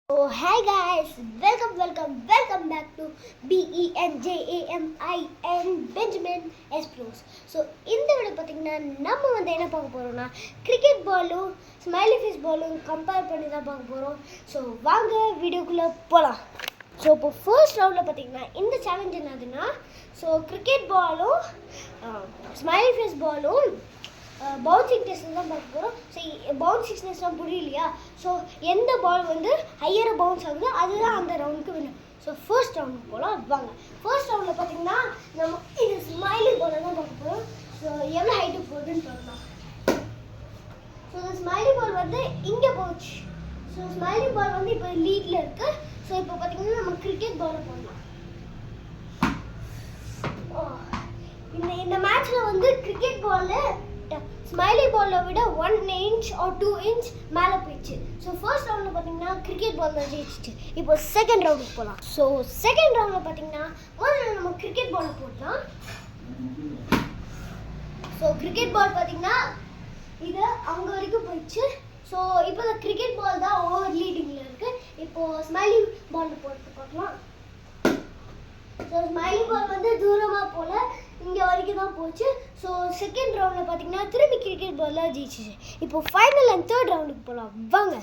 Oh hi guys, welcome back to BENJAMIN Benjamin S Bros. So இந்த video பார்த்தீங்கன்னா நம்ம வந்து என்ன பார்க்க போறோம்னா கிரிக்கெட் பாலும் ஸ்மைலி ஃபேஸ் பாலும் கம்பேர் பண்ணி தான் பார்க்க போறோம். ஸோ வாங்க வீடியோக்குள்ள போகலாம். ஸோ இப்போ ஃபர்ஸ்ட் ரவுண்டில் பார்த்தீங்கன்னா இந்த சேலஞ்ச் என்னதுன்னா ஸோ கிரிக்கெட் பாலும் ஸ்மைலி ஃபேஸ் பாலும் பவுன்சிங் டெஸ்ட் தான் பார்க்க போகிறோம். ஸோ பவுன்சிங் டெஸ்ட்லாம் புரியலையா? ஸோ எந்த பால் வந்து ஹையராக பவுன்ஸ் ஆகுதோ அதுதான் அந்த ரவுண்டுக்கு வின்னர். ஸோ ஃபர்ஸ்ட் ரவுண்டுக்கு போகலாம் வாங்க. ஃபர்ஸ்ட் ரவுண்டில் பார்த்தீங்கன்னா நம்ம இது ஸ்மைலி பாலை தான் பார்க்க போகிறோம். ஸோ எவ்வளோ ஹைட்டுக்கு போகுதுன்னு பார்க்கலாம். ஸோ இந்த ஸ்மைலி பால் வந்து இங்கே போச்சு. ஸோ ஸ்மைலி பால் வந்து இப்போ லீடில் இருக்குது. ஸோ இப்போ பார்த்தீங்கன்னா நம்ம கிரிக்கெட் பாலை போடலாம். இந்த மேட்ச்சில் வந்து கிரிக்கெட் பால் ஸ்மைலி பாலை விட 1 inch or 2 inch மேலே போயிடுச்சு. ஸோ ஃபர்ஸ்ட் ரவுண்டில் பார்த்தீங்கன்னா கிரிக்கெட் பால் தான் ஜெயிச்சிச்சு. இப்போ செகண்ட் ரவுண்டுக்கு போகலாம். ஸோ செகண்ட் ரவுண்டில் பார்த்தீங்கன்னா முதல்ல நம்ம கிரிக்கெட் பாலை போடலாம். ஸோ கிரிக்கெட் பால் பார்த்தீங்கன்னா இது அங்கே வரைக்கும் போயிடுச்சு. ஸோ இப்போ இந்த கிரிக்கெட் பால் தான் ஓவர் லீடிங்கில் இருக்குது. இப்போது ஸ்மைலி பால் போட்டு பார்க்கலாம். ஸோ ஸ்மைலி பால் வந்து தூரமாக போல இங்கே வரைக்கும் தான் போச்சு. ஸோ செகண்ட் ரவுண்டில் பார்த்தீங்கன்னா திரும்பி கிரிக்கெட் பால்லாம் ஜெயிச்சிச்சு. இப்போ ஃபைனல் அண்ட் தேர்ட் ரவுண்டுக்கு போகலாம் வாங்க.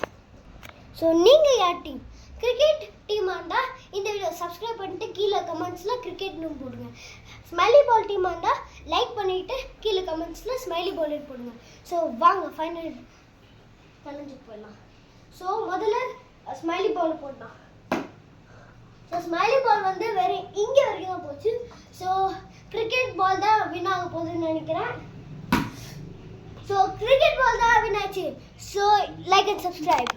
ஸோ நீங்கள் யார் டீம்? கிரிக்கெட் டீமாக இருந்தால் இந்த வீடியோ சப்ஸ்கிரைப் பண்ணிட்டு கீழே கமெண்ட்ஸில் கிரிக்கெட்னு போடுங்க. ஸ்மைலி பால் டீமாக இருந்தால் லைக் பண்ணிவிட்டு கீழே கமெண்ட்ஸில் ஸ்மைலி பால் போடுங்க. ஸோ வாங்க ஃபைனல் சேலஞ்சுக்கு போயிடலாம். ஸோ முதல்ல ஸ்மைலி பால் போடலாம். ஸோ ஸ்மைலி பால் வந்து வேறு இங்கே வரைக்கும் தான் போச்சு. ஸோ கிரிக்கெட் பால் தான் வின் ஆக போகுதுன்னு நினைக்கிறேன். ஸோ கிரிக்கெட் பால் தான் வின் ஆச்சு. So like and subscribe.